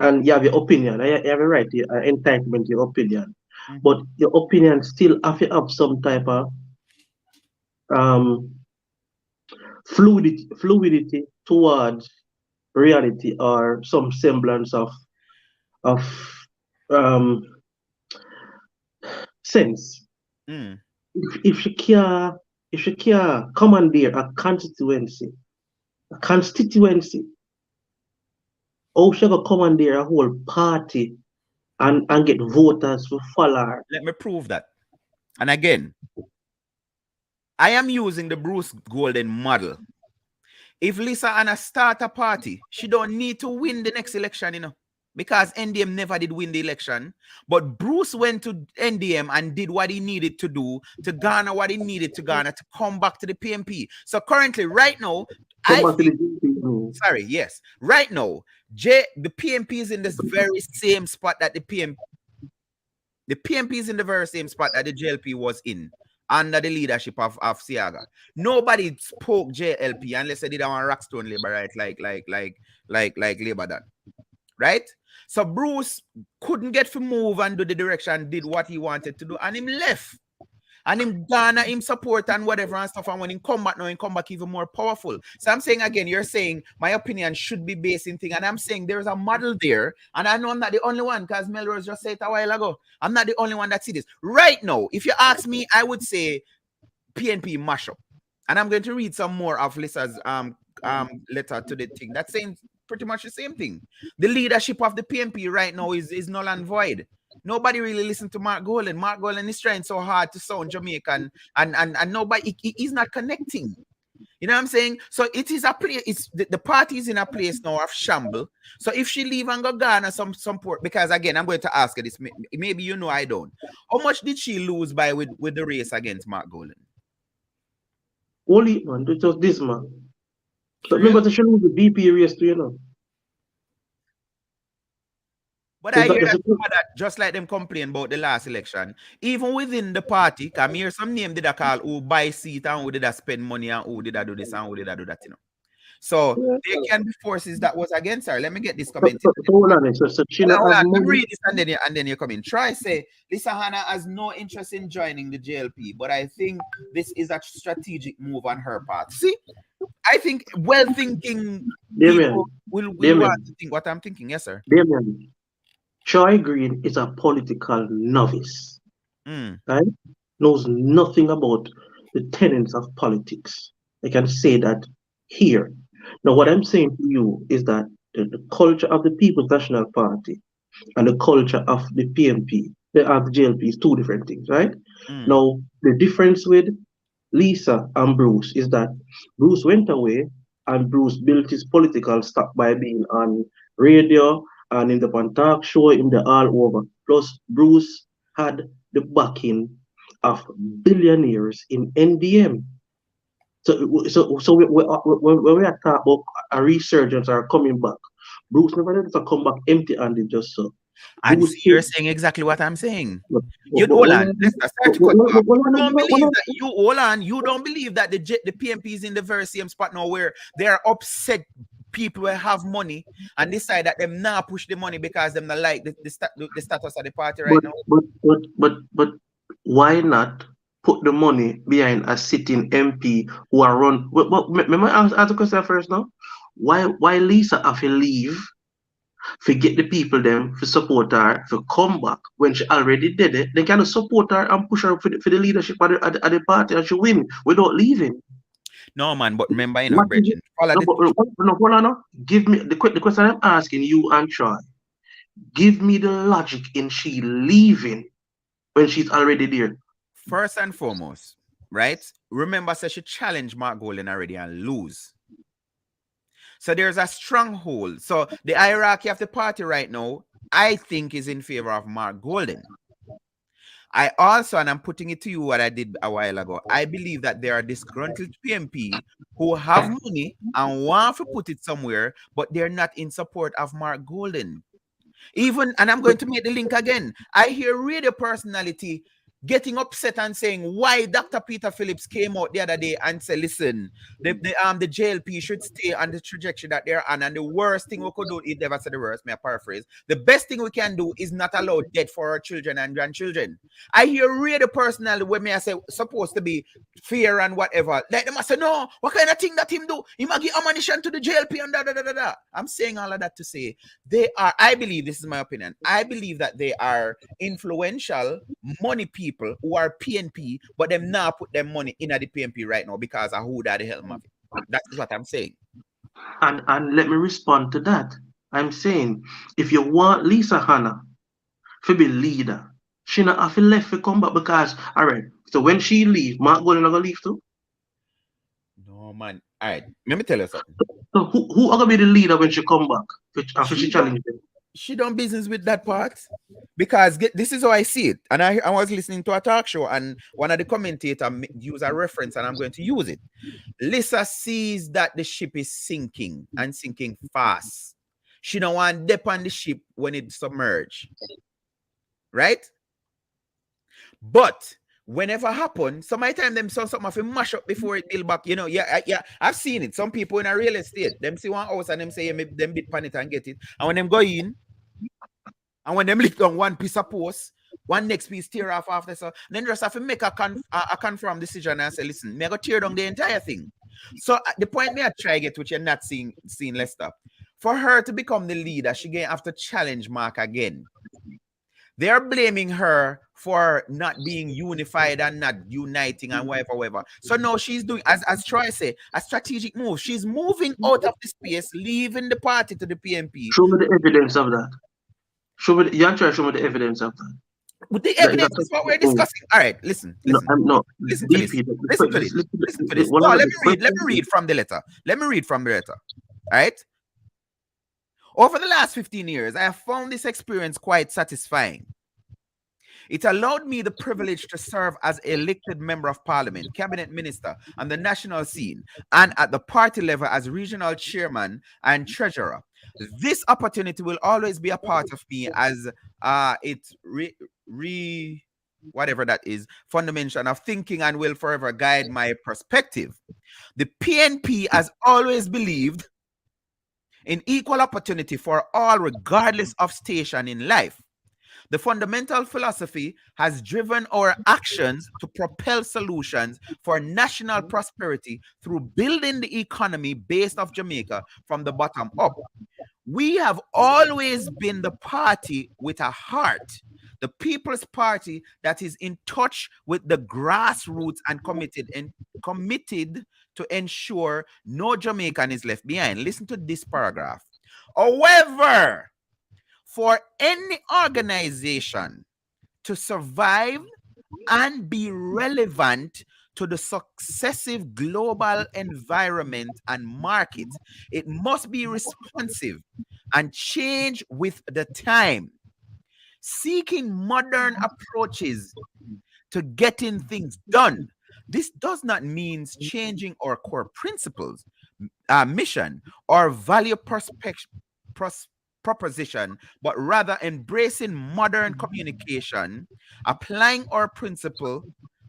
And you have your opinion. You have a right, entitlement, your opinion. But your opinion still have to have some type of um, fluidity towards reality or some semblance of um, sense. Mm. If she can commandeer a constituency, how she gonna commandeer a whole party and get voters to follow her? Let me prove that. And again, I am using the Bruce Golden model. If Lisa Hanna start a party, she don't need to win the next election, you know, because NDM never did win the election. But Bruce went to NDM and did what he needed to do to garner what he needed to garner to come back to the PMP. So currently, right now, right now, the PMP is in this very same spot that the PMP is in the very same spot that the JLP was in under the leadership of Siaga. Nobody spoke JLP unless they did on Rockstone labor right like Labor done. Right? So Bruce couldn't get to move and do the direction, did what he wanted to do, and him left. And him garner him support and whatever and stuff. And when he come back now, he come back even more powerful. So I'm saying again, you're saying my opinion should be based in thing. And I'm saying there's a model there. And I know I'm not the only one, because Melrose just said it a while ago. I'm not the only one that see this. Right now, if you ask me, I would say PNP mashup. And I'm going to read some more of Lisa's letter to the thing. That's saying pretty much the same thing. The leadership of the PNP right now is null and void. Nobody really listened to Mark Golan. Mark Golan is trying so hard to sound Jamaican, and nobody, he's not connecting. You know what I'm saying? So it is a place, it's the party is in a place now of shamble. So if she leave and go Ghana some support, because again, I'm going to ask her this, maybe you know I don't. How much did she lose by with the race against Mark Golden? Only man, it was this man. For But real? remember to show the BP race too, you know. But I hear That's that, a good. just like them complain about the last election, even within the party, come here some name did I call who buy seat and who did I spend money and who did I do this and who did I do that, you know. So Yeah. there can be forces that was against her. Let me get this So, comment. so, so hold on, so she not Hold have on, let me money. read this and then you come in. Try say Lisa Hanna has no interest in joining the JLP, but I think this is a strategic move on her part. See, I think well-thinking people Damien, will want Damien, to think what I'm thinking. Yes, sir. Damien. Troy Green is a political novice, Mm. right? Knows nothing about the tenets of politics. I can say that here. Now, what Okay. I'm saying to you is that the culture of the People's National Party and the culture of the PMP, the JLP is two different things, right? Mm. Now, the difference with Lisa and Bruce is that Bruce went away and Bruce built his political stock by being on radio and in the talk show in the all over. Plus, Bruce had the backing of billionaires in NDM. So when we are talking about a resurgence or coming back, Bruce never let us come back empty-handed just so. And Bruce see, hit. you're saying exactly what I'm saying. But, You but, hold when on. I, Let's start but, to cut you off. You don't believe when that you hold on. You don't believe that the PMP is in the very same spot now where they are upset people who have money and decide that them now push the money because them not like the status of the party right But now. but why not put the money behind a sitting MP who are run? May I ask the question first now? Why Lisa have to leave? Forget the people them for support her for come back when she already did it. They can support her and push her for the leadership of the party and she win without leaving. No man, but remember, you know, What is it? Bridget, follow No, the but, no, hold on, no. Give me the question I'm asking you and Troy. Give me the logic in she leaving when she's already there. first and foremost, right? Remember, say she challenged Mark Golden already and lose. So there's a stronghold. So the hierarchy of the party right now, I think, is in favor of Mark Golden. I also, and I'm putting it to you what I did a while ago, I believe that there are disgruntled PMP who have money and want to put it somewhere, but they're not in support of Mark Golden. Even, and I'm going to make the link again. I hear radio personality getting upset and saying why Dr. Peter Phillips came out the other day and said, listen, the JLP should stay on the trajectory that they're on. And the worst thing we could do, he never said the worst, may I paraphrase. The best thing we can do is not allow death for our children and grandchildren. I hear radio personality when me I say supposed to be fear and whatever. Like them I say, no, what kind of thing that him do? He might give ammunition to the JLP and da da da da da. I'm saying all of that to say they are, I believe, this is my opinion, I believe that they are influential money people who are PNP, but them now put their money in at the PNP right now because of who that the hell of it. That is what I'm saying. And let me respond to that. I'm saying if you want Lisa Hanna to be leader, she not have to left to come back because all right. So when she leave, Mark Golden gonna leave too. No man. All right. Let me tell you something. So who are gonna be the leader when she come back? After she challenge them? She done business with that part because this is how I see it. And I was listening to a talk show and one of the commentators used a reference and I'm going to use it. Lisa sees that the ship is sinking and sinking fast. She don't want to dip on the ship when it submerge. Right? But whenever happen, sometimes them saw something have mash up before it build back. You know, I've seen it. Some people in a real estate, them see one house and them say, yeah, them bit pan it and get it. And when them go in, and when them lift on one piece of post, one next piece tear off after so, then just have to make a confirm decision and say, listen, me I go tear down the entire thing. So the point me I try get, which you're not seeing Lester, for her to become the leader, she gonna have to challenge Mark again. They're blaming her for not being unified and not uniting and whatever. So now she's doing, as Troy say, a strategic move. She's moving out of the space, leaving the party to the PNP. Show me the evidence of that. You try to show me the evidence of that. With the That is a evidence is what we're move. discussing. All right, listen, No, listen, I'm not. listen to this. DP, Listen to this. Listen to this. what No, I'm let the me read. Let question me is, read from the letter. Let me read from the letter. All right. Over the last 15 years, I have found this experience quite satisfying. It allowed me the privilege to serve as elected member of parliament, cabinet minister on the national scene, and at the party level as regional chairman and treasurer. This opportunity will always be a part of me as whatever that is, fundamental of thinking and will forever guide my perspective. The PNP has always believed in equal opportunity for all, regardless of station in life. The fundamental philosophy has driven our actions to propel solutions for national prosperity through building the economy based off Jamaica from the bottom up. We have always been the party with a heart, the People's Party that is in touch with the grassroots and committed to ensure no Jamaican is left behind. Listen to this paragraph. However, for any organization to survive and be relevant to the successive global environment and market, it must be responsive and change with the time, seeking modern approaches to getting things done. This does not mean changing our core principles, mission, or value proposition, but rather embracing modern communication, applying our principle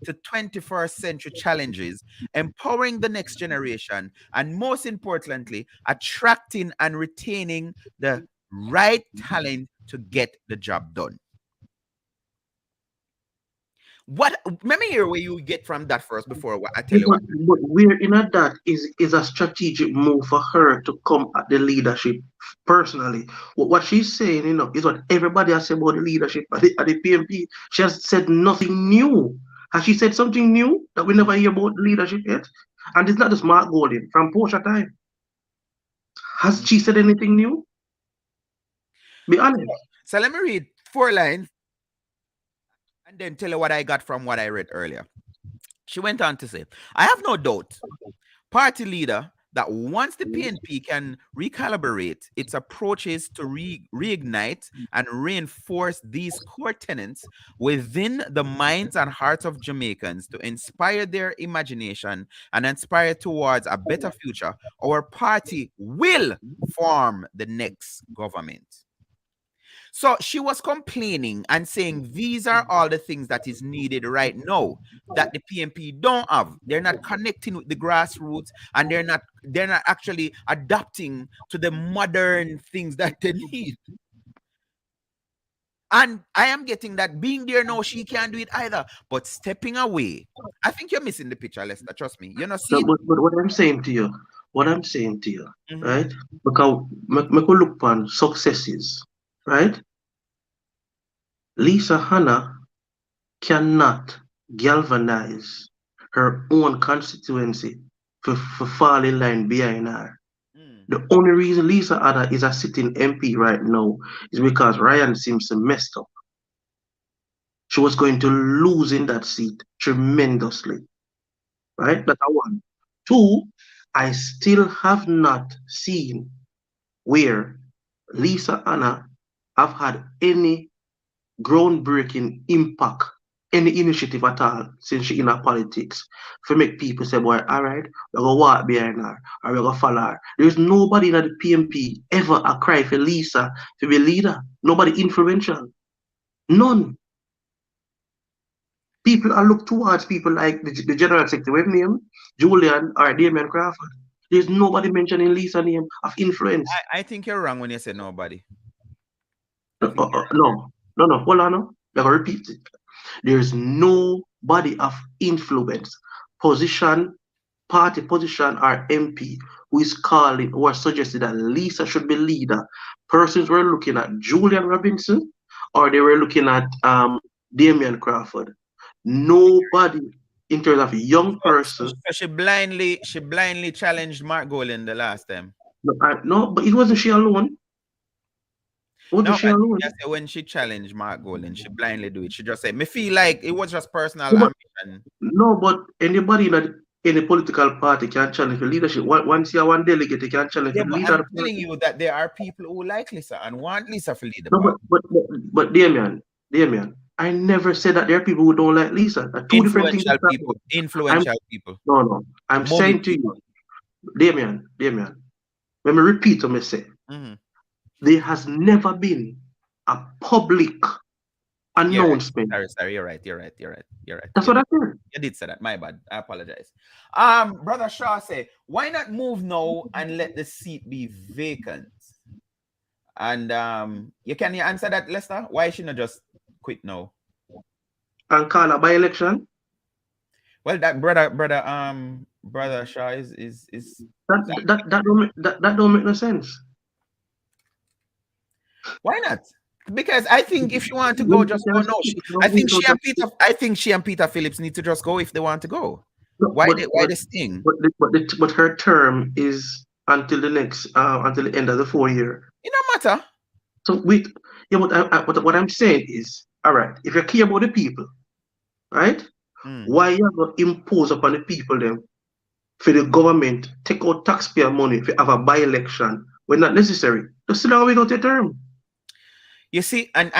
to 21st century challenges, empowering the next generation, and most importantly, attracting and retaining the right talent to get the job done. What, let me hear where you get from that first before I tell you what. but where in that is a strategic move for her to come at the leadership personally. What she's saying, is what everybody has said about the leadership at the PMP. She has said nothing new. Has she said something new that we never hear about leadership yet? And it's not just Mark Golding from Porsche time. Has she said anything new? Be honest. So let me read 4 lines and then tell you what I got from what I read earlier. She went on to say, I have no doubt, party leader, that once the PNP can recalibrate its approaches to reignite and reinforce these core tenets within the minds and hearts of Jamaicans to inspire their imagination and inspire towards a better future, our party will form the next government. So she was complaining and saying these are all the things that is needed right now that the PMP don't have. They're not connecting with the grassroots, and they're not actually adapting to the modern things that they need. And I am getting that being there now, she can't do it either. But stepping away, I think you're missing the picture, Lester. Trust me. You're not No, seeing. but what I'm saying to you, right? Because make we look upon successes, right? Lisa Hanna cannot galvanize her own constituency for fall in line behind her. The only reason Lisa Hanna is a sitting MP right now is because Ryan Simpson messed up. She was going to lose in that seat tremendously, right? That's one. Two, I still have not seen where Lisa Hanna have had any groundbreaking impact, any initiative at all since she in her politics for make people say, boy, all right, we're going to walk behind her or we're going to follow her. There's nobody in the PMP ever a cry for Lisa to be leader. Nobody influential. None. People are look towards people like the General Secretary, name Julian or Damian Crawford. There's nobody mentioning Lisa name of influence. I think you're wrong when you say nobody. No. Hold on. I'm going to repeat it. There's nobody of influence, party position, or MP who is calling or suggesting that Lisa should be leader. Persons were looking at Julian Robinson or they were looking at Damian Crawford. Nobody in terms of a young person. So she blindly challenged Mark Golan the last time. No, but it wasn't she alone. What No, is she but alone? just say when she challenged Mark Golden, she blindly do it. She just said, "Me feel like it was just personal No, but, ambition." no, but anybody in any political party can challenge the leadership. Once you are one delegate, you can challenge Yeah, the but leader I'm of the telling party. you that there are people who like Lisa and want Lisa to lead the No, party. but Damian, I never said that there are people who don't like Lisa. There are two different things. Influential people, I'm influential people, no. I'm money saying to people. you, Damian, let me repeat what I say. Mm-hmm. There has never been a public Yeah, announcement. sorry. You're right. You're right. You're right. You're right. That's what I said. You did say that. My bad. I apologize. Brother Shaw say, why not move now and let the seat be vacant? And you answer that, Lester? Why should not just quit now? And call a by-election. Well, that brother Shaw is That don't make no sense. why not? Because I think if you want to go, just go. No, I think she and Peter Phillips need to just go if they want to go. Why this thing? But her term is until the next until the end of the 4 year. It don't matter. So but what I'm saying is, all right, if you care about the people, right? Why you going to impose upon the people them for the government take out taxpayer money if you have a by-election when not necessary? Just sit down without your term. You see, and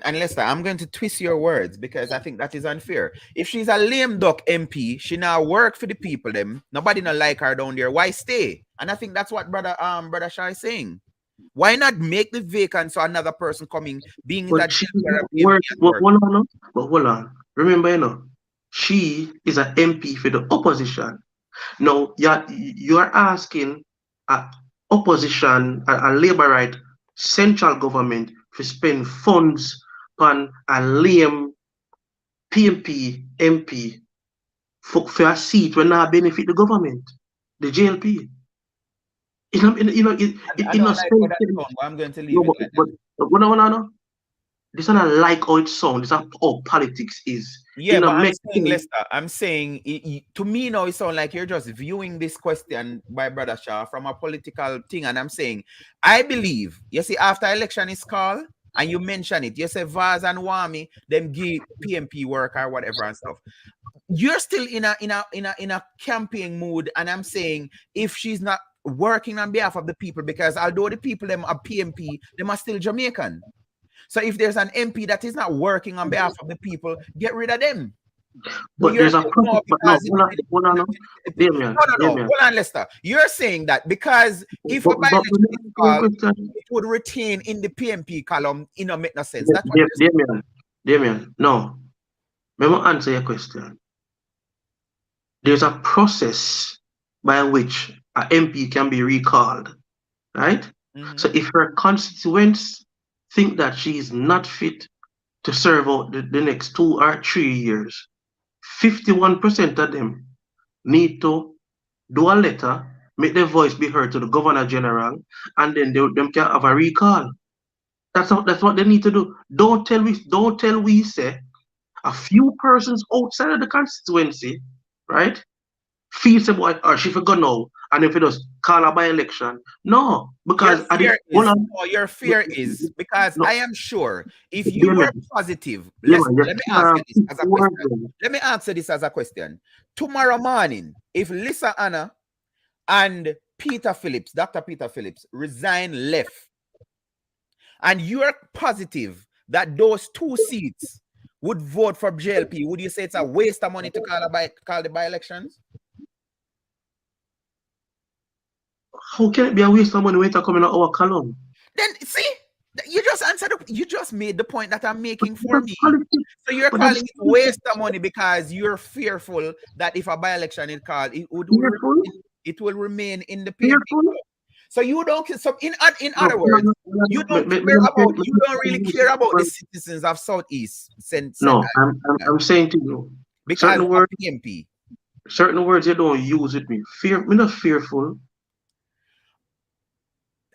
Lester, I'm going to twist your words because I think that is unfair. If she's a lame duck MP, she now work for the people them. Nobody not like her down there. Why stay? And I think that's what brother Shah is saying. Why not make the vacant so another person coming being But that she work? hold on. Remember, she is an MP for the opposition. Now you're asking a opposition, a labor right, central government to spend funds on a lame PMP MP for a seat when not benefit the government, the JLP. I don't like what that sound, but I'm going to leave it like that. But this is not like how it sounds. This is how politics is. Yeah, but I'm saying, Lester, I'm saying, to me now, it sounds like you're just viewing this question by Brother Shaw from a political thing. And I'm saying, I believe, you see, after election is called, and you mention it, you say Vaz and Wami, them give PMP work or whatever and stuff. You're still in a campaign mood, and I'm saying, if she's not working on behalf of the people, because although the people them are PMP, them are still Jamaican. So if there's an MP that is not working on behalf of the people, get rid of them. But there's a problem. Hold on, Hold on, Lester. You're saying that because if a by-election is called, it would retain in the PMP column, it don't make no sense. That's what Damian, no. Let me answer your question. There's a process by which an MP can be recalled, right? So if her constituents think that she is not fit to serve out the next 2 or 3 years, 51% of them need to do a letter, make their voice be heard to the Governor General, and then them can have a recall. That's what they need to do. Don't tell we say a few persons outside of the constituency, right? Feel some boy or she forgot now, and if it does call a by-election. No, because your fear is because I am sure if you were positive, let me answer this as a question. Tomorrow morning, if Lisa Hanna and Peter Phillips, Dr. Peter Phillips, resign left, and you're positive that those 2 seats would vote for JLP, would you say it's a waste of money to call the by-elections? How can it be a waste of money when it's coming out our column? Then see, you just answered. You just made the point that I'm making for me. So you're calling it waste of money because you're fearful that if a by-election is called, it will remain in the PMP. So you don't. So in other words, you don't really care about the citizens of Southeast. No, I'm saying to you because of PMP. Certain words you don't use with me. Me not fearful.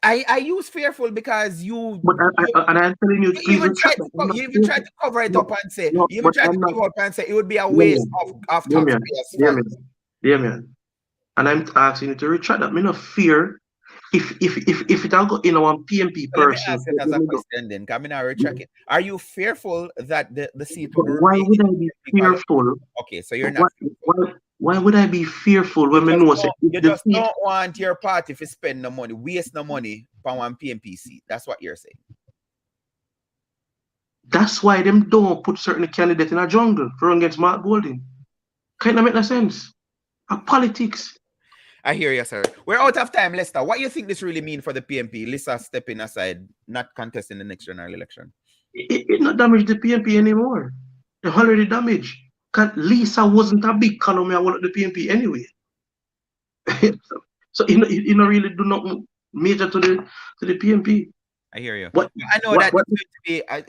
I use fearful because you. But I'm telling you, you even tried to cover it up and say. You even tried to cover up and say it would be a waste of taxpayers' funds. Damian. And I'm asking you to retract that. Me not fear if it all go in our PMP So let me person, ask it as a question then. Come in and check it. Are you fearful that the seat will why remain would in I be the college? fearful? Okay, so you're Why, not fearful. why would I be fearful when we know say if You the just seat? don't want your party to spend the money, waste the money for one PMP seat. That's what you're saying. That's why them don't put certain candidate in a jungle for run against Mark Golding. Kind of make no sense. A politics. I hear you, sir. We're out of time, Lester. What do you think this really mean for the PMP? Lisa stepping aside, not contesting the next general election. It not damage the PNP anymore. They already damaged. Cause Lisa wasn't a big column of the PNP anyway. So you know really do not major to the PNP. I hear you. What I know what that what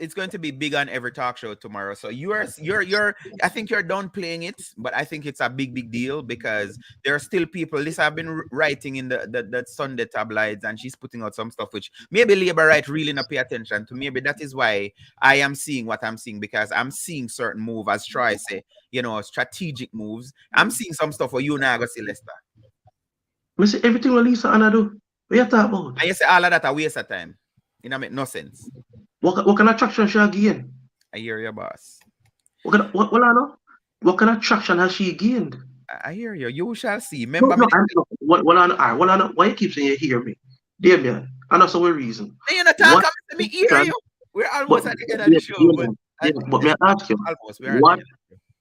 it's going to be big on every talk show tomorrow. So you're I think you're downplaying it, but I think it's a big deal because there are still people. Lisa have been writing in the Sunday tabloids, and she's putting out some stuff which maybe Labor right really not pay attention to. Maybe that is why I am seeing what I'm seeing, because I'm seeing certain move, as Troy say, strategic moves. I'm seeing some stuff for you now, go see Lester. I say everything what Lisa Hanna do. What you talk about? And you say all of that a waste of time. It don't make no sense. What kind of traction she gained? I hear your boss. What kind of traction has she gained? I hear you. You shall see. No, Remember me. Why you keep saying you hear me? Damien, and that's our reason. You're not talking to me. Hear you. We're almost at the end of the show. But may I ask you, what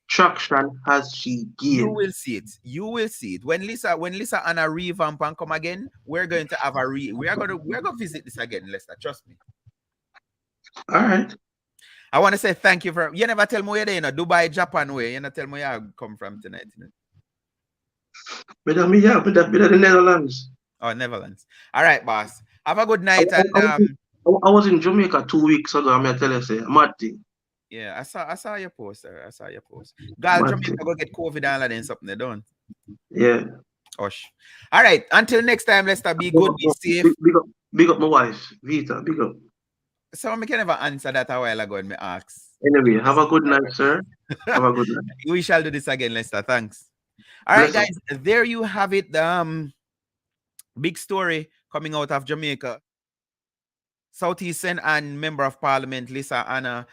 traction has she gained? You will see it. You will see it. When Lisa Hanna revamp and come again, we're going to have we're gonna visit this again, Lester. Trust me. All right. I want to say thank you for you never tell me where you're Dubai, Japan way. You never tell me where you come from tonight. But the Netherlands. Oh, Netherlands. All right, boss. Have a good night. I was in Jamaica 2 weeks ago. I'm gonna tell you, say, Marty. Yeah, I saw your post, sir. I saw your post. Girl, Jamaica go get COVID and then something they don't. Yeah. Osh. All right. Until next time, Lester, be good, be safe. Big up my wife, Vita. Big up. So I can never answer that a while ago when me ask. Anyway, have a good night, sir. Have a good night. We shall do this again, Lester. Thanks. All right, guys. There you have it. Big story coming out of Jamaica. Southeastern and Member of Parliament Lisa Hanna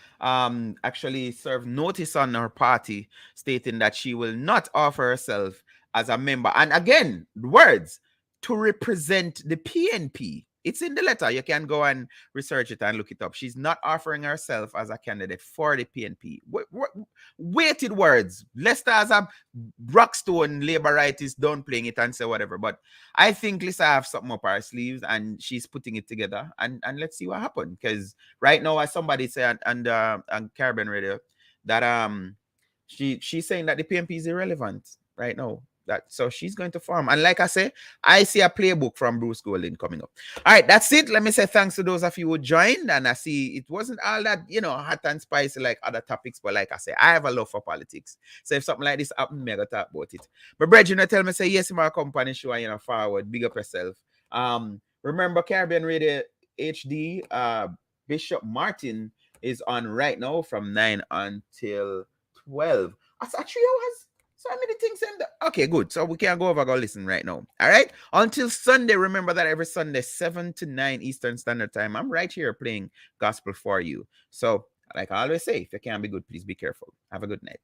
actually served notice on her party stating that she will not offer herself as a member. And again, words to represent the PNP. It's in the letter. You can go and research it and look it up. She's not offering herself as a candidate for the PNP. Weighted words. Lester as a Rockstone Labour right is downplaying it and say whatever. But I think Lisa have something up her sleeves and she's putting it together. And let's see what happens. Because right now, as somebody said on Caribbean Radio, that she's saying that the PNP is irrelevant right now. So she's going to farm. And like I say, I see a playbook from Bruce Golding coming up. All right, that's it. Let me say thanks to those of you who joined. And I see it wasn't all that, hot and spicy like other topics. But like I say, I have a love for politics. So if something like this happens, I'm going to talk about it. But Brad, tell me, say yes, my company show, forward. Big up yourself. Remember Caribbean Radio HD, Bishop Martin is on right now from 9 until 12. That's 3 hours. So many things. Okay, good. So we can go over, go listen right now. All right. Until Sunday, remember that every Sunday, 7 to 9 Eastern Standard Time, I'm right here playing gospel for you. So, like I always say, if you can't be good, please be careful. Have a good night.